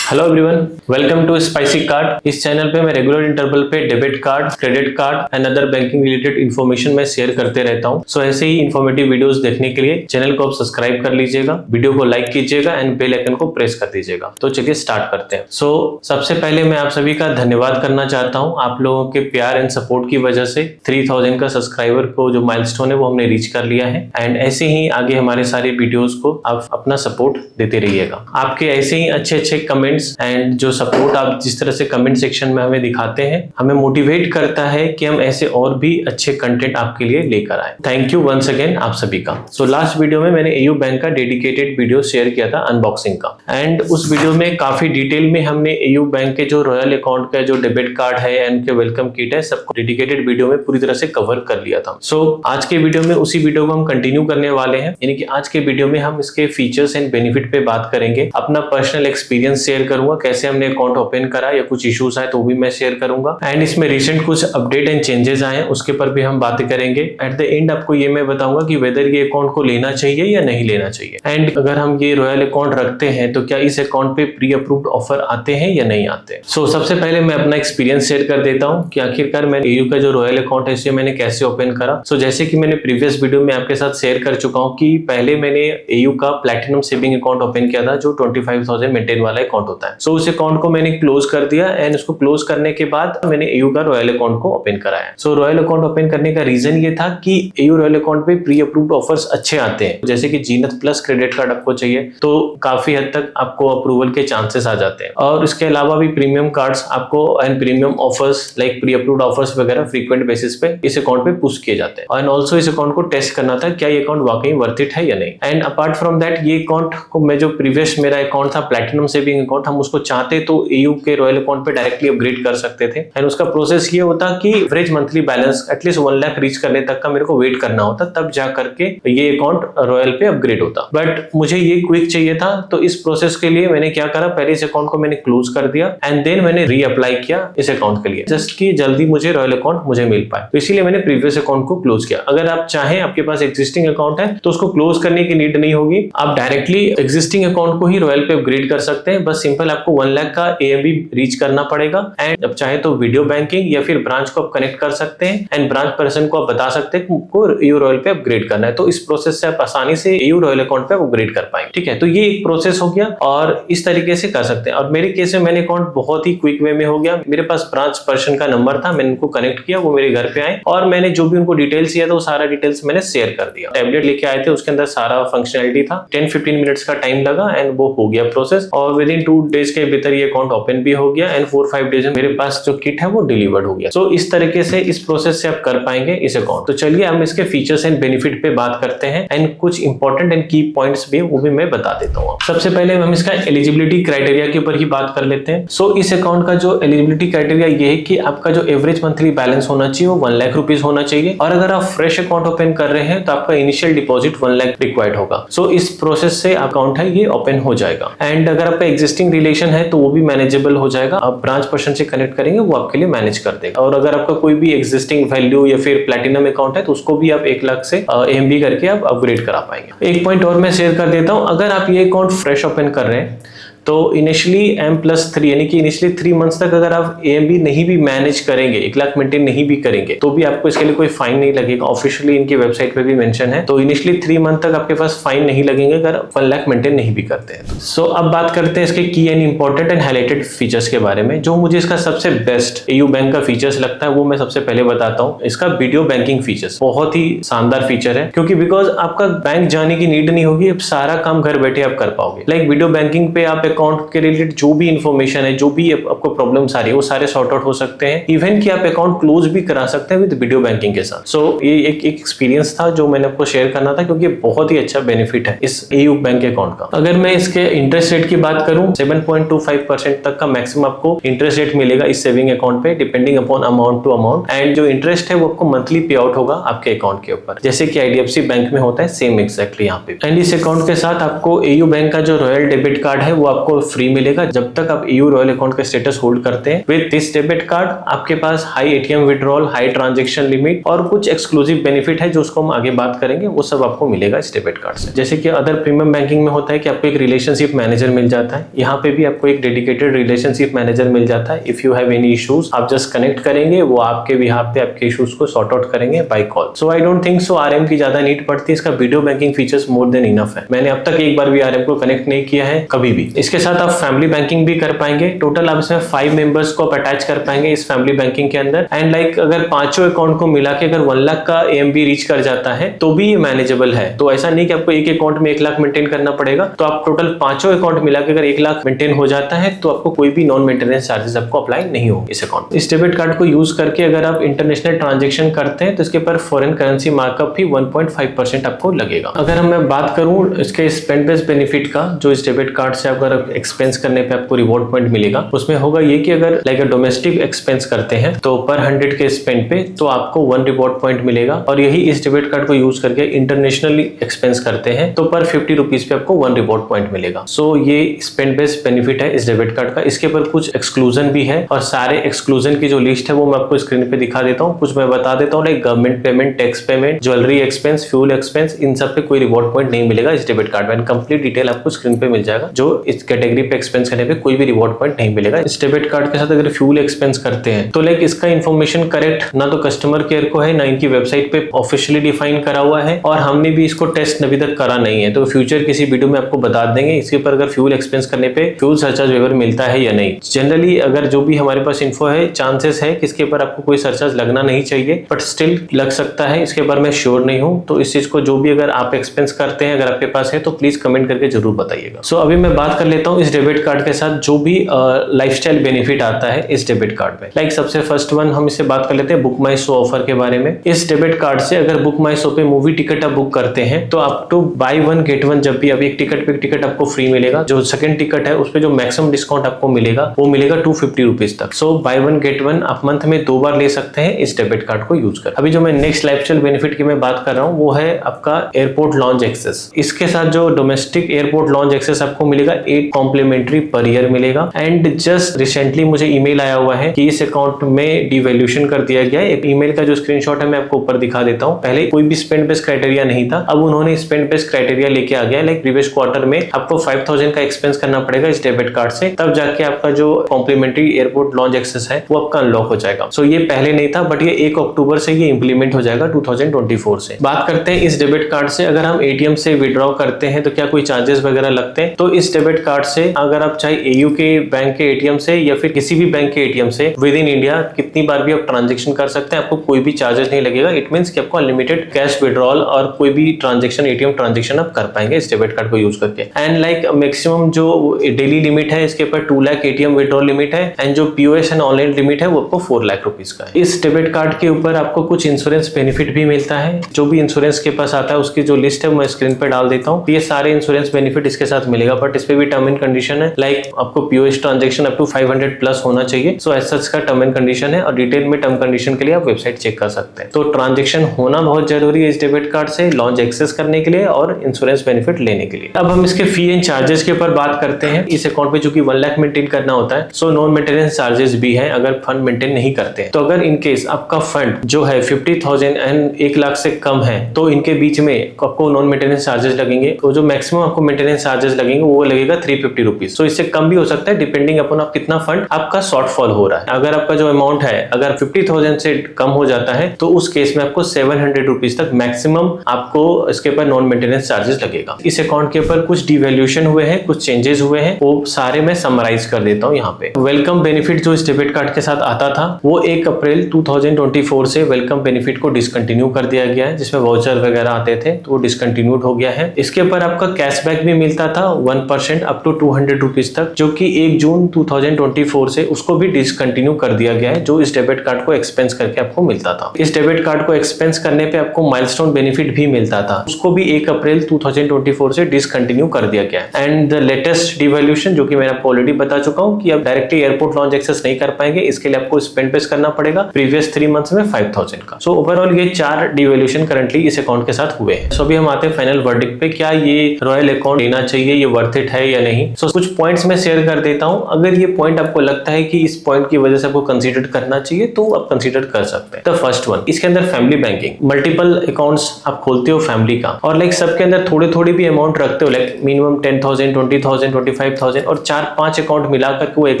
Hello everyone, welcome to spicy card. इस channel पे मैं रेगुलर इंटरवल पे debit card, credit card and other banking related information मैं share करते रहता हूँ। सो ऐसे ही इन्फॉर्मेटिव वीडियोस देखने के लिए चैनल को आप सब्सक्राइब कर लीजिएगा, वीडियो को लाइक कीजिएगा एंड बेल आइकन को प्रेस कर दीजिएगा। तो चलिए स्टार्ट करते हैं। सबसे पहले मैं आप सभी का धन्यवाद करना चाहता हूँ। आप लोगों के प्यार एंड सपोर्ट की वजह से 3000 का सब्सक्राइबर को जो माइलस्टोन है वो हमने रीच कर लिया है एंड ऐसे ही आगे हमारे सारे वीडियोस को आप अपना सपोर्ट देते रहिएगा। आपके ऐसे ही अच्छे कमेंट्स एंड जो सपोर्ट आप जिस तरह से कमेंट सेक्शन में हमें दिखाते हैं, हमें मोटिवेट करता है कि हम ऐसे और भी अच्छे कंटेंट आपके लिए लेकर आए। थैंक यू वंस अगेन आप सभी का। लास्ट वीडियो में मैंने एयू बैंक का डेडिकेटेड वीडियो शेयर किया था अनबॉक्सिंग का एंड उस वीडियो में काफी डिटेल में हमने एयू बैंक के जो रॉयल अकाउंट का जो डेबिट कार्ड है एंड के वेलकम किट है सबको डेडिकेटेड वीडियो में पूरी तरह से कवर कर लिया था। आज के वीडियो में उसी वीडियो को हम कंटिन्यू करने वाले हैं, यानी कि आज के वीडियो में हम इसके फीचर्स एंड बेनिफिट पे बात करेंगे। अपना पर्सनल एक्सपीरियंस शेयर करूंगा, कैसे हमने अकाउंट ओपन करा या कुछ इश्यूज आए तो भी मैं शेयर करूंगा एंड इसमें रिसेंट कुछ अपडेट एंड चेंजेस आए उसके पर भी हम बातें करेंगे। एट द एंड आपको ये मैं बताऊंगा कि वेदर ये अकाउंट को लेना चाहिए या नहीं लेना चाहिए एंड अगर हम ये रॉयल अकाउंट रखते हैं तो क्या इस अकाउंट पे प्री अप्रूव्ड ऑफर आते हैं या नहीं आते। सबसे पहले मैं अपना एक्सपीरियंस शेयर कर देता हूँ कि आखिरकार मैंने एयू का जो रॉयल अकाउंट है इसे मैंने कैसे ओपन करा। जैसे कि मैंने प्रीवियस वीडियो में आपके साथ शेयर कर चुका हूँ कि पहले मैंने एयू का प्लैटिनम सेविंग अकाउंट ओपन किया था जो 25,000 मेंटेन वाला अकाउंट होता है। उस अकाउंट को मैंने क्लोज कर दिया एंड उसको क्लोज करने के बाद मैंने एयू का रॉयल अकाउंट को ओपन कराया। रॉयल अकाउंट ओपन करने का रीजन ये था कि एयू रॉयल अकाउंट पे प्री अप्रूव्ड ऑफर्स अच्छे आते हैं, जैसे कि जीनत प्लस क्रेडिट कार्ड आपको चाहिए तो काफी हद तक आपको अप्रूवल के चांसेस आ जाते हैं और इसके अलावा भी प्रीमियम कार्ड्स आपको and premium offers like pre approved offers वगैरह फ्रीक्वेंट बेसिस पे इस अकाउंट पे पुश किए जाते हैं एंड ऑल्सो इस अकाउंट को टेस्ट करना था क्या ये अकाउंट वाकई वर्थ इट है या नहीं। एंड अपार्ट फ्रॉम दैट ये अकाउंट को मैं जो प्रीवियस मेरा अकाउंट था प्लैटिनम सेविंग अकाउंट, हम उसको चाहते तो एयू के रॉयल अकाउंट पे डायरेक्टली अपग्रेड कर सकते थे एंड उसका प्रोसेस ये होता कि average monthly balance at least 1 lakh reach करने तक का मेरे को वेट करना होता, तब जा करके ये अकाउंट रॉयल पे अपग्रेड होता। बट मुझे ये क्विक चाहिए था तो इस प्रोसेस के लिए मैंने क्या करा, पहले इस अकाउंट को मैंने क्लोज कर दिया एंड देन मैंने रीअप्लाई किया इस अकाउंट के लिए जस्ट कि जल्दी मुझे रॉयल अकाउंट मुझे मिल पाए, तो इसीलिए मैंने प्रीवियस अकाउंट को क्लोज किया। अगर आप चाहें आपके पास एग्जिस्टिंग अकाउंट है तो उसको क्लोज करने की नीड नहीं होगी, आप डायरेक्टली एग्जिस्टिंग अकाउंट को ही रॉयल पे अपग्रेड कर सकते हैं। बस सिंपल आपको 1 लाख का AMB रीच करना पड़ेगा एंड अब चाहे तो वीडियो बैंकिंग या फिर ब्रांच को आप कनेक्ट कर सकते हैं एंड ब्रांच पर्सन को आप बता सकते हैं कि आपको एयू रॉयल पे अपग्रेड करना है, तो इस प्रोसेस से आप आसानी से एयू रॉयल अकाउंट पे अपग्रेड कर पाएंगे। ठीक है, तो ये एक प्रोसेस हो गया और इस तरीके से कर सकते हैं। और मेरे केस में मैंने अकाउंट बहुत ही क्विक वे में हो गया, मेरे पास ब्रांच पर्सन का नंबर था, मैंने उनको कनेक्ट किया, वो मेरे घर पे आए और मैंने जो भी उनको डिटेल्स दिया था वो सारा डिटेल्स मैंने शेयर कर दिया। टैबलेट लेके आए थे, उसके अंदर सारा फंक्शनलिटी था, 10-15 मिनट्स का टाइम लगा एंड वो हो गया प्रोसेस और विद इन 2 डेज के भीतर ये अकाउंट ओपन भी हो गया एंड 4-5 डेज में मेरे पास जो किट है वो डिलीवर्ड हो गया। इस तरीके से इस प्रोसेस से आप कर पाएंगे इस अकाउंट। तो चलिए हम इसके फीचर्स एंड बेनिफिट पे बात करते हैं एंड कुछ इंपॉर्टेंट एंड की पॉइंट्स भी वो भी मैं बता देता हूँ। सबसे पहले हम इसका एलिजिबिलिटी क्राइटेरिया के ऊपर ही बात कर लेते हैं। इस अकाउंट का जो एलिजिबिलिटी क्राइटेरिया ये है कि आपका जो एवरेज मंथली बैलेंस होना चाहिए वो 1 लाख रुपीज होना चाहिए और अगर आप फ्रेश अकाउंट ओपन कर रहे हैं तो आपका इनिशियल डिपॉजिट 1 लाख रिक्वायर्ड होगा। इस प्रोसेस से अकाउंट है ये ओपन हो जाएगा एंड अगर आपका एग्जिस्टिंग रिलेशन है तो वो भी मैनेजेबल हो जाएगा, आप ब्रांच पर्सन से कनेक्ट करेंगे वो आपके लिए मैनेज कर देगा। और अगर आपका कोई भी एग्जिस्टिंग वैल्यू या फिर प्लैटिनम अकाउंट है तो उसको भी आप 1 लाख से AMB करके आप अपग्रेड करा पाएंगे। एक पॉइंट और मैं शेयर कर देता हूं, अगर आप ये अकाउंट फ्रेश ओपन कर रहे हैं तो इनिशियली M+3 यानी कि इनिशियली 3 मंथ्स तक अगर आप AMB नहीं भी मैनेज करेंगे, 1 लाख मेंटेन नहीं भी करेंगे तो भी आपको इसके लिए कोई फाइन नहीं लगेगा। ऑफिशियली इनकी वेबसाइट पे भी मेंशन है, तो इनिशियली 3 मंथ तक आपके पास फाइन नहीं लगेंगे अगर 1 लाख मेंटेन नहीं भी करते हैं। अब बात करते हैं इसके की and important and highlighted features के बारे में। जो मुझे इसका सबसे बेस्ट एयू बैंक का फीचर्स लगता है वो मैं सबसे पहले बताता हूँ। इसका वीडियो बैंकिंग फीचर्स बहुत ही शानदार फीचर है, क्योंकि बिकॉज आपका बैंक जाने की नीड नहीं होगी, अब सारा काम घर बैठे आप कर पाओगे। लाइक वीडियो बैंकिंग पे आप अकाउंट के रिलेटेड जो भी इंफॉर्मेशन है, जो भी आपको प्रॉब्लम्स आ रही है वो सारे सॉर्ट आउट हो सकते हैं। इवन कि आप अकाउंट क्लोज भी करा सकते हैं विद वीडियो बैंकिंग के साथ। ये एक एक्सपीरियंस था जो मैंने आपको शेयर करना था, क्योंकि बहुत ही अच्छा बेनिफिट है इस एयू बैंक अकाउंट का। अगर मैं इसके इंटरेस्ट रेट की बात करूं 7.25% तक का मैक्सिमम आपको इंटरेस्ट रेट मिलेगा इस सेविंग अकाउंट पे, depending upon amount to amount and जो इंटरेस्ट है वो आपको मंथली पे आउट होगा आपके अकाउंट के ऊपर, जैसे कि IDFC बैंक में होता है सेम एक्जैक्टली यहाँ पे। एंड इस अकाउंट के साथ आपको एयू बैंक का जो रॉयल डेबिट कार्ड है वो आपको आपको फ्री मिलेगा जब तक आप EU रॉयल अकाउंट का स्टेटस होल्ड करते हैं। विद दिस डेबिट कार्ड आपके पास high ATM withdrawal, high transaction limit और कुछ एक्सक्लूसिव बेनिफिट है जो उसको हम आगे बात करेंगे, वो सब आपको मिलेगा इस डेबिट कार्ड से। जैसे कि अदर प्रीमियम बैंकिंग में होता है कि आपको एक रिलेशनशिप मैनेजर मिल जाता है, यहाँ पे भी आपको एक डेडिकेटेड रिलेशनशिप मैनेजर मिल जाता है। If you have any issues आप जस्ट कनेक्ट करेंगे, वो आपके बिहाफ पे आपके इश्यूज को सॉर्ट आउट करेंगे by call. So I don't think so RM की ज्यादा नीड पड़ती है, इसका video banking features more than enough है। मैंने अब तक एक बार भी RM को कनेक्ट नहीं किया है कभी भी। इसके साथ आप फैमिली बैंकिंग भी कर पाएंगे। टोटल आप इसमें 5 मेंबर्स को आप अटैच कर पाएंगे इस फैमिली बैंकिंग के अंदर। एंड लाइक अगर पांचों अकाउंट को मिला के अगर 1 लाख का AMB रीच कर जाता है तो भी ये मैनेजेबल है। तो ऐसा नहीं कि आपको एक अकाउंट में 1 लाख मेंटेन करना पड़ेगा। तो आप टोटल पांचों अकाउंट मिला के अगर 1 लाख मेंटेन हो जाता है तो आपको कोई भी नॉन मेंटेनेंस चार्जेस आपको अप्लाई नहीं होंगे इस अकाउंट। इस डेबिट कार्ड को यूज करके अगर आप इंटरनेशनल ट्रांजेक्शन करते हैं तो इसके पर फॉरेन करेंसी मार्कअप भी 1.5% आपको लगेगा। अगर मैं बात करूं इसके स्पेंड बेस्ड बेनिफिट का, जो इस डेबिट कार्ड से अगर एक्सपेंस करने पे आपको रिवॉर्ड पॉइंट मिलेगा, उसमें होगा ये कि अगर लाइक डोमेस्टिक एक्सपेंस करते हैं तो पर 100 के स्पेंड पे तो आपको 1 रिवॉर्ड पॉइंट मिलेगा। और यही इस डेबिट कार्ड को यूज करके इंटरनेशनली एक्सपेंस करते हैं तो पर 50 रुपीज पे आपको 1 रिवॉर्ड पॉइंट मिलेगा। सो ये स्पेंड बेस्ड बेनिफिट है इस डेबिट कार्ड का। इसके पर कुछ एक्सक्लूजन भी है और सारे एक्सक्लूजन की जो लिस्ट है वो मैं आपको स्क्रीन पे दिखा देता हूँ। कुछ मैं बता देता हूँ, like government payment, tax payment, jewellery expense, fuel expense, इन सब पे कोई रिवॉर्ड पॉइंट नहीं मिलेगा इस डेबिट कार्ड में। कंप्लीट डिटेल आपको स्क्रीन पे मिल जाएगा। जो इस कैटेगरी पे एक्सपेंस करने पे कोई भी रिवॉर्ड पॉइंट नहीं मिलेगा। इस डेबिट कार्ड के साथ अगर फ्यूल एक्सपेंस करते हैं तो लाइक इसका इन्फॉर्मेशन करेक्ट ना तो कस्टमर केयर को है, ना इनकी वेबसाइट पे ऑफिशियली डिफाइन करा हुआ है, और हमने भी इसको टेस्ट अभी तक करा नहीं है। तो फ्यूचर किसी वीडियो में आपको बता देंगे इसके ऊपर अगर फ्यूल एक्सपेंस करने पे फ्यूल सरचार्ज वेवर मिलता है या नहीं। जनरली अगर जो भी हमारे पास इन्फो है, चांसेस है कि इसके ऊपर आपको कोई सरचार्ज लगना नहीं चाहिए, बट स्टिल लग सकता है, इसके बारे में श्योर नहीं हूं। तो इस चीज को जो भी अगर आप एक्सपेंस करते हैं अगर आपके पास है तो प्लीज कमेंट करके जरूर बताइएगा। सो अभी मैं बात कर लेता हूं इस डेबिट कार्ड के साथ जो भी लाइफस्टाइल बेनिफिट आता है इस डेबिट कार्ड में। लाइक सबसे फर्स्ट वन हम इससे बात कर लेते हैं बुक माई शो ऑफर के बारे में। इस डेबिट कार्ड से अगर बुक माई शो पे मूवी टिकट आप बुक करते हैं तो अप टू बाय 1 गेट 1, जब भी अभी एक टिकट पे एक टिकट आपको फ्री मिलेगा। जो सेकंड टिकट है उस पे जो मैक्सिमम डिस्काउंट आपको मिलेगा वो मिलेगा 250 रुपीज तक। सो बाय 1 गेट 1 आप मंथ में 2 बार ले सकते हैं इस डेबिट कार्ड को यूज कर। अभी जो मैं नेक्स्ट लाइफस्टाइल बेनिफिट की मैं बात कर रहा हूँ वो है आपका एयरपोर्ट लॉन्च एक्सेस। इसके साथ जो डोमेस्टिक एयरपोर्ट लॉन्च एक्सेस आपको मिलेगा 8 कॉम्प्लीमेंट्री पर ईयर मिलेगा। एंड जस्ट रिसेंटली मुझे ईमेल आया हुआ है कि इस अकाउंट में डिवैल्यूएशन कर दिया गया है। एक ईमेल का जो स्क्रीनशॉट है मैं आपको ऊपर दिखा देता हूँ। पहले कोई भी स्पेंड बेस्ड क्राइटेरिया नहीं था, अब उन्होंने स्पेंड बेस्ड क्राइटेरिया लेके आ गया। लाइक प्रीवियस क्वार्टर में आपको 5000 का एक्सपेंस करना पड़ेगा इस डेबिट कार्ड से, तब जाके आपका जो कॉम्प्लीमेंट्री एयरपोर्ट लॉन्च एक्सेस है वो आपका अनलॉक हो जाएगा। सो ये पहले नहीं था, बट ये 1 अक्टूबर से ये इंप्लीमेंट हो जाएगा 2024 से। बात करते हैं इस डेबिट कार्ड से अगर हम ATM से विड्रॉ करते हैं तो क्या कोई चार्जेस वगैरह लगते हैं। तो इस डेबिट कार्ड से अगर आप चाहे AU के बैंक के ATM से या फिर किसी भी बैंक के ATM से विद इन इंडिया कितनी बार भी आप ट्रांजेक्शन कर सकते हैं, आपको कोई भी चार्जेस नहीं लगेगा। इट मींस कि आपको अनलिमिटेड कैश विड्रॉल और कोई भी ट्रांजेक्शन ATM ट्रांजेक्शन आप कर पाएंगे इस डेबिट कार्ड को यूज करके। एंड लाइक मैक्सिमम जो डेली लिमिट है इसके ऊपर 2 लाख ATM विड्रॉल लिमिट है। एंड जो POS एंड ऑनलाइन लिमिट है वो आपको 4 लाख रुपीज का है। इस डेबिट कार्ड के ऊपर आपको कुछ इंश्योरेंस बेनिफिट भी मिलता है। जो भी इंश्योरेंस के पास आता है उसकी जो लिस्ट है मैं स्क्रीन पे डाल देता हूँ। ये सारे इंश्योरेंस बेनिफिट इसके साथ मिलेगा, बट इस पे भी टर्म एंड कंडीशन है। लाइक आपको POS transaction up to 500 plus होना चाहिए। सो एज सच का टर्म एंड कंडीशन है और डिटेल में टर्म कंडीशन के लिए आप वेबसाइट चेक कर सकते हैं। तो ट्रांजेक्शन होना बहुत जरूरी है इस डेबिट कार्ड से लॉन्च एक्सेस करने के लिए और इंश्योरेंस बेनिफिट लेने के लिए। अब हम इसके फी एंड चार्जेस के ऊपर बात करते हैं। इस अकाउंट पे चूंकि 1 लाख मेंटेन करना होता है, सो नॉन मेंटेनेंस चार्जेस भी है अगर फंड मेंटेन नहीं करते हैं। तो अगर इन केस आपका फंड जो है 50,000 एंड 1 लाख से कम है तो इनके बीच में आपको नॉन मेंटेनेंस चार्जेस लगेंगे। तो जो मैक्सिमम आपको मेंटेनेंस चार्जेस लगेंगे वो लगेगा 350 रुपीज। तो इससे कम भी हो सकता है डिपेंडिंग अपॉन आप कितना फंड आपका शॉर्टफॉल हो रहा है। अगर आपका जो अमाउंट है अगर 50,000 से कम हो जाता है तो उस केस में आपको 700 रुपीज तक मैक्सिमम आपको इसके ऊपर नॉन मेंटेनेंस चार्जेस लगेगा। इस अकाउंट के ऊपर कुछ डिवैल्यूएशन हुए हैं, कुछ चेंजेस हुए हैं, वो सारे मैं समराइज कर देता हूँ यहाँ पे। वेलकम बेनिफिट जो इस डेबिट कार्ड के साथ आता था वो 1 अप्रैल 2024 से वेलकम बेनिफिट को डिसकंटिन्यू कर दिया गया है, जिसमें वाउचर वगैरह आते थे तो वो डिसकंटिन्यूड हो गया है। इसके ऊपर आपका कैशबैक भी मिलता था 1% अप टू 200 रुपीज तक, जो कि 1 जून 2024 से उसको भी डिसकंटिन्यू कर दिया गया है, जो इस डेबिट कार्ड को एक्सपेंस करके आपको मिलता था। इस डेबिट कार्ड को एक्सपेंस करने पे आपको माइलस्टोन बेनिफिट भी मिलता था, उसको भी 1 अप्रैल 2024 से डिसकंटिन्यू कर दिया गया है। एंड द लेटेस्ट डिवैल्यूएशन जो कि मैंने आपको ऑलरेडी बता चुका हूं कि आप डायरेक्टली एयरपोर्ट लॉन्च एक्सेस नहीं कर पाएंगे, इसके लिए आपको स्पेंड बेस करना पड़ेगा प्रीवियस 3 मंथ्स में 5000 का। सो ओवरऑल ये 4 डिवैल्यूएशन करंटली इस अकाउंट के साथ हुए हैं। सो अभी हम आते हैं फाइनल वर्डिक्ट पे, क्या ये रॉयल अकाउंट लेना चाहिए, ये वर्थ इट है या नहीं। सो कुछ पॉइंट्स मैं शेयर कर देता हूं, अगर ये पॉइंट आपको लगता है कि इस पॉइंट की वजह से आपको कंसीडर करना चाहिए तो आप कंसीडर कर सकते हैं। द फर्स्ट वन, इसके अंदर फैमिली बैंकिंग, मल्टीपल अकाउंट्स आप खोलते हो फैमिली का, और लाइक सबके अंदर थोड़े थोड़े भी अमाउंट रखते हो, लाइक मिनिमम 10,000, 20,000, 25,000 और 4-5 अकाउंट मिलाकर के वो 1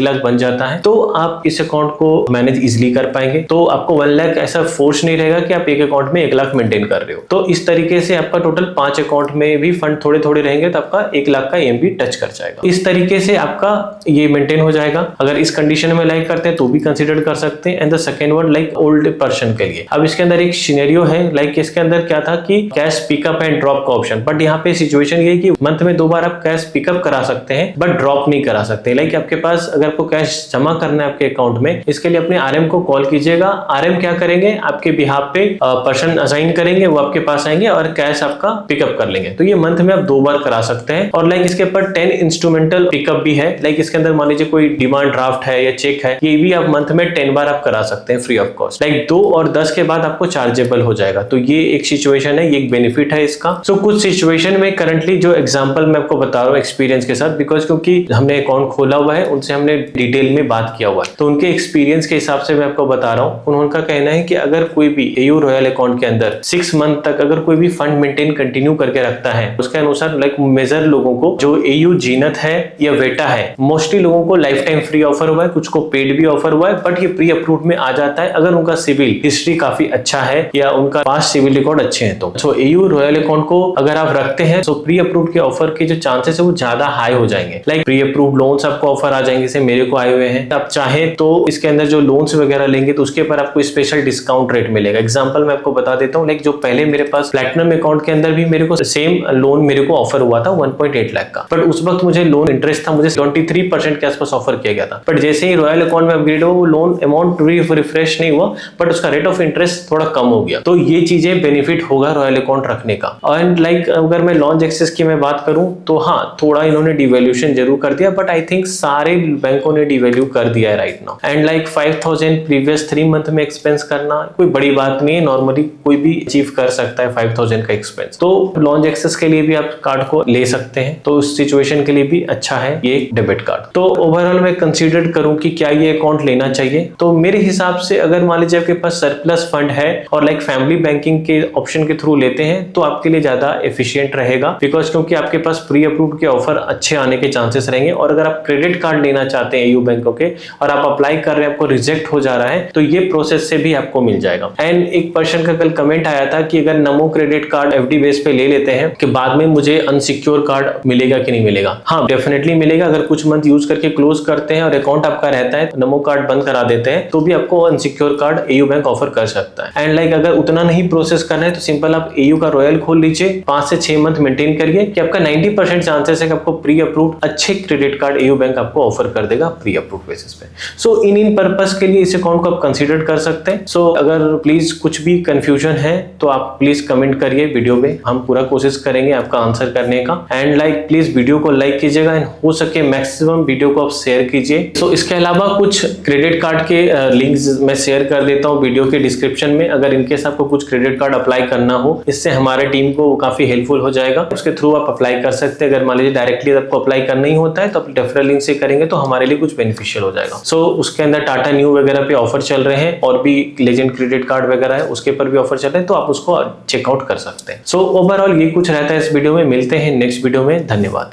लाख बन जाता है, तो आप इस अकाउंट को मैनेज इजिली कर पाएंगे। तो आपको 1 लाख ऐसा फोर्स नहीं रहेगा कि आप एक अकाउंट में 1 लाख मेंटेन कर रहे हो। तो इस तरीके से आपका टोटल 5 अकाउंट में भी फंड थोड़े थोड़े रहेंगे तो आपका 1 लाख का एम भी टच कर जाएगा। इस तरीके से आपका ये मेंटेन हो जाएगा। अगर इस कंडीशन में लाइक करते हैं तो भी कंसीडर कर सकते हैं। And the second one, like old person के लिए, अब इसके अंदर एक सिनेरियो है, लाइक इसके अंदर क्या था कि कैश पिकअप एंड ड्रॉप का ऑप्शन, बट यहाँ पे सिचुएशन ये है कि मंथ में 2 बार आप कैश पिकअप करा सकते हैं बट ड्रॉप नहीं करा सकते। लाइक आपके पास अगर आपको कैश जमा करना है आपके अकाउंट में, इसके लिए अपने आरएम को कॉल कीजिएगा। आरएम क्या करेंगे, आपके बिहाफ पे पर्सन असाइन करेंगे, वो आपके पास आएंगे और कैश आपका पिकअप कर लेंगे। तो ये मंथ में आप 2 बार करा सकते हैं। और लाइक इसके ऊपर 10 इंस्ट्रूमेंटल पिकअप भी है, लाइक इसके अंदर मान लीजिए कोई डिमांड ड्राफ्ट है या चेक है, ये भी आप मंथ में 10 बार आप करा सकते हैं फ्री ऑफ कॉस्ट। लाइक 2 और 10 के बाद आपको चार्जेबल हो जाएगा। तो ये एक सिचुएशन है, ये एक बेनिफिट है इसका। सो कुछ सिचुएशन में करंटली जो एग्जांपल मैं आपको बता रहा हूँ एक्सपीरियंस के साथ, बिकॉज क्योंकि हमने अकाउंट खोला हुआ है, उनसे हमने डिटेल में बात किया हुआ है, तो उनके एक्सपीरियंस के हिसाब से मैं आपको बता रहा हूँ। उनका कहना है कि अगर कोई भी एयू रॉयल अकाउंट के अंदर 6 मंथ तक अगर कोई भी फंड मेंटेन कंटिन्यू करके रखता है, उसके अनुसार लाइक मेजर लोगों को जो एयू जीनत है या वेटा है, मोस्टली लोगों को लाइफ टाइम फ्री ऑफर हुआ है, कुछ को पेड भी ऑफर हुआ है, बट ये प्री अप्रूव में आ जाता है अगर उनका सिविल हिस्ट्री काफी अच्छा है या उनका पास्ट सिविल रिकॉर्ड अच्छे हैं। तो एयू रॉयल अकाउंट को अगर आप रखते हैं तो प्री अप्रूव के ऑफर के जो चांसेस है वो ज्यादा हाई हो जाएंगे। लाइक प्री अप्रूव लोन्स आपको ऑफर आ जाएंगे, जैसे मेरे को आए हुए हैं। आप चाहे तो इसके अंदर जो लोन्स वगैरह लेंगे तो उसके ऊपर आपको स्पेशल डिस्काउंट रेट मिलेगा। एग्जांपल मैं आपको बता देता हूँ, लाइक जो पहले मेरे पास प्लैटिनम अकाउंट के अंदर भी मेरे को सेम लोन मेरे को ऑफर हुआ था 1.8 लाख का, बट उस वक्त मुझे लोन इंटरेस्ट था, मुझे 23% के आसपास ऑफर किया गया था। बट जैसे ही रॉयल अकाउंट में अपग्रेड हुआ, वो लोन अमाउंट रिफ्रेश नहीं हुआ, बट उसका रेट ऑफ इंटरेस्ट थोड़ा कम हो गया। तो ये चीजें बेनिफिट होगा रॉयल अकाउंट रखने का। एंड लाइक अगर मैं लॉन्च एक्सेस की मैं बात करूं तो हाँ, थोड़ा इन्होंने डिवैल्यूएशन जरूर कर दिया, बट आई थिंक सारे बैंकों ने डिवैल्यू कर दिया है right now. And like 5,000 previous 3 month में एक्सपेंस करना कोई बड़ी बात नहीं है, नॉर्मली कोई भी अचीव कर सकता है 5,000 का एक्सपेंस। तो लॉन्च एक्सेस के लिए भी आप कार्ड को ले सकते हैं, तो उस सिचुएशन के लिए भी अच्छा है ये डेबिट कार्ड। तो ओवरऑल मैं कंसीडर करूं कि क्या ये अकाउंट लेना चाहिए, तो मेरे हिसाब से अगर मान लीजिए आपके पास सरप्लस फंड है और लाइक फैमिली बैंकिंग के ऑप्शन के थ्रू लेते हैं तो आपके लिए ज्यादा एफिशिएंट रहेगा, बिकॉज क्योंकि आपके पास प्री अप्रूव्ड के ऑफर अच्छे आने के चांसेस रहेंगे। और अगर आप क्रेडिट कार्ड लेना चाहते हैं एयू बैंकों के और आप अप्लाई कर रहे हैं, आपको रिजेक्ट हो जा रहा है, तो ये प्रोसेस से भी आपको मिल जाएगा। एंड एक पर्सन का कल कमेंट आया था कि अगर नमो क्रेडिट कार्ड एफडी बेस पे ले लेते हैं कि बाद में मुझे अनसिक्योर कार्ड मिलेगा कि नहीं मिलेगा। हाँ, डेफिनेटली मिलेगा। अगर कुछ मंथ यूज करके क्लोज करते हैं और अकाउंट आपका रहता है, नमो कार्ड बंद करा देते हैं, तो भी आपको unsecure card AU bank offer कर सकता है। एंड लाइक अगर उतना नहीं प्रोसेस करना है तो सिंपल आप एयू का रॉयल खोल लीजिए, 5 से 6 मंथ मेंटेन करिए कि आपका 90% चांसेस है कि आपको प्री अप्रूव्ड अच्छे क्रेडिट कार्ड एयू बैंक आपको ऑफर कर देगा प्री अप्रूव्ड बेसिस पे। सो इन पर्पस के लिए इस अकाउंट को आप कंसीडर कर सकते हैं। सो अगर प्लीज कुछ भी कंफ्यूजन है तो आप प्लीज कमेंट करिए वीडियो में, हम पूरा कोशिश करेंगे आपका आंसर करने का। एंड लाइक प्लीज वीडियो को लाइक कीजिएगा एंड हो सके मैक्सिमम वीडियो को आप शेयर कीजिए। सो इसके अलावा कुछ क्रेडिट कार्ड के लिंक्स मैं शेयर कर देता हूँ वीडियो के डिस्क्रिप्शन में, अगर इनकेस आपको कुछ क्रेडिट कार्ड अप्लाई करना हो, इससे हमारे टीम को काफी हेल्पफुल हो जाएगा। उसके थ्रू आप अप्लाई कर सकते हैं। अगर मान लीजिए डायरेक्टली आपको अप्लाई करना ही होता है तो आप रेफरल लिंक से करेंगे तो हमारे लिए कुछ बेनिफिशियल हो जाएगा। सो उसके अंदर टाटा न्यू वगैरह पे ऑफर चल रहे हैं और भी लेजेंड क्रेडिट कार्ड वगैरह है उसके पर भी ऑफर चल रहे हैं, तो आप उसको चेकआउट कर सकते हैं। सो ओवरऑल ये कुछ रहता है इस वीडियो में। मिलते हैं नेक्स्ट वीडियो में। धन्यवाद।